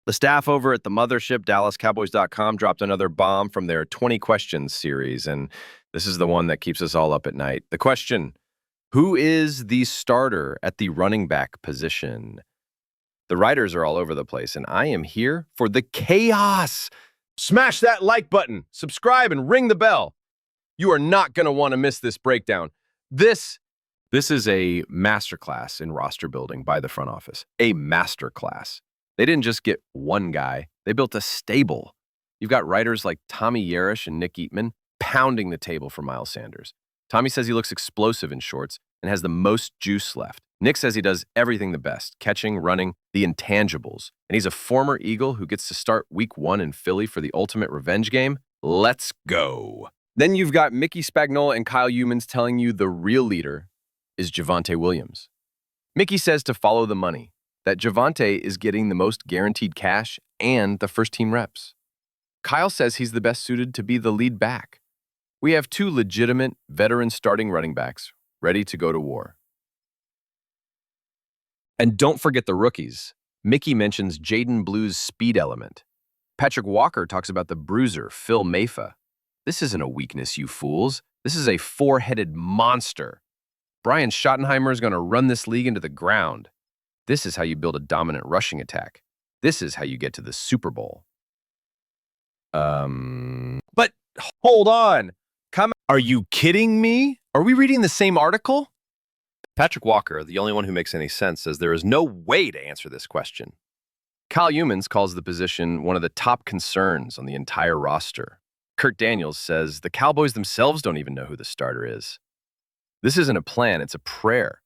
The staff over at the mothership, DallasCowboys.com, dropped another bomb from their 20 questions series, and this is the one that keeps us all up at night. The question, who is the starter at the running back position? The writers are all over the place, and I am here for the chaos. Smash that like button, subscribe, and ring the bell. You are not going to want to miss this breakdown. This is a masterclass in roster building by the front office. A masterclass. They didn't just get one guy. They built a stable. You've got writers like Tommy Yarrish and Nick Eatman pounding the table for Miles Sanders. Tommy says he looks explosive in shorts and has the most juice left. Nick says he does everything the best, catching, running, the intangibles. And he's a former Eagle who gets to start week 1 in Philly for the ultimate revenge game. Let's go. Then you've got Mickey Spagnola and Kyle Youmans telling you the real leader is Javonte Williams. Mickey says to follow the money, that Javonte is getting the most guaranteed cash and the first-team reps. Kyle says he's the best suited to be the lead back. We have 2 legitimate veteran starting running backs ready to go to war. And don't forget the rookies. Mickey mentions Jaden Blue's speed element. Patrik Walker talks about the bruiser, Phil Mafah. This isn't a weakness, you fools. This is a 4-headed monster. Brian Schottenheimer is going to run this league into the ground. This is how you build a dominant rushing attack. This is how you get to the Super Bowl. But hold on. Are you kidding me? Are we reading the same article? Patrik Walker, the only one who makes any sense, says there is no way to answer this question. Kyle Youmans calls the position one of the top concerns on the entire roster. Kurt Daniels says the Cowboys themselves don't even know who the starter is. This isn't a plan, it's a prayer.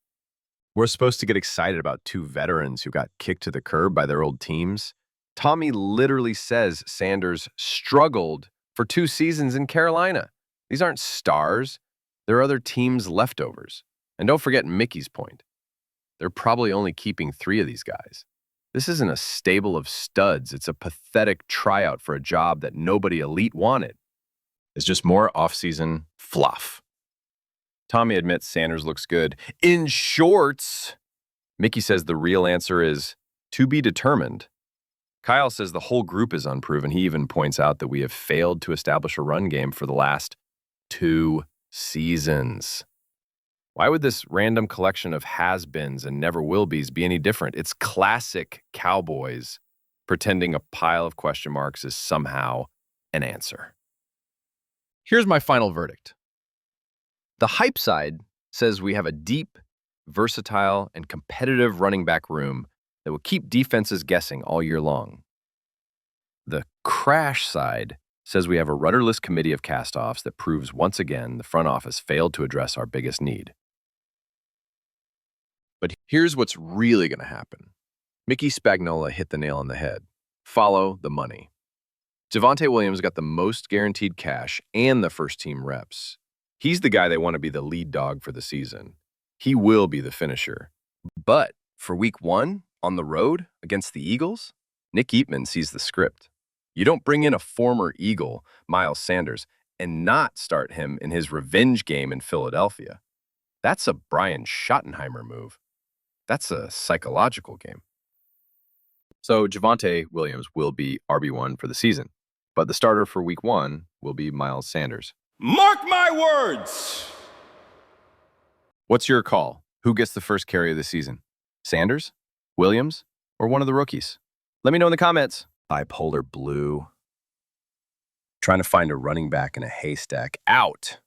We're supposed to get excited about 2 veterans who got kicked to the curb by their old teams. Tommy literally says Sanders struggled for 2 seasons in Carolina. These aren't stars. They're other teams' leftovers. And don't forget Mickey's point. They're probably only keeping 3 of these guys. This isn't a stable of studs. It's a pathetic tryout for a job that nobody elite wanted. It's just more off-season fluff. Tommy admits Sanders looks good in shorts. Mickey says the real answer is to be determined. Kyle says the whole group is unproven. He even points out that we have failed to establish a run game for the last 2 seasons. Why would this random collection of has-beens and never-will-be's be any different? It's classic Cowboys pretending a pile of question marks is somehow an answer. Here's my final verdict. The hype side says we have a deep, versatile, and competitive running back room that will keep defenses guessing all year long. The crash side says we have a rudderless committee of cast-offs that proves once again the front office failed to address our biggest need. But here's what's really going to happen. Mickey Spagnola hit the nail on the head. Follow the money. Javonte Williams got the most guaranteed cash and the first-team reps. He's the guy they want to be the lead dog for the season. He will be the finisher. But for week 1, on the road, against the Eagles, Nick Eatman sees the script. You don't bring in a former Eagle, Miles Sanders, and not start him in his revenge game in Philadelphia. That's a Brian Schottenheimer move. That's a psychological game. So Javonte Williams will be RB1 for the season, but the starter for week 1 will be Miles Sanders. Mark my words! What's your call? Who gets the first carry of the season? Sanders, Williams, or one of the rookies? Let me know in the comments. Bipolar Blue. Trying to find a running back in a haystack. Out.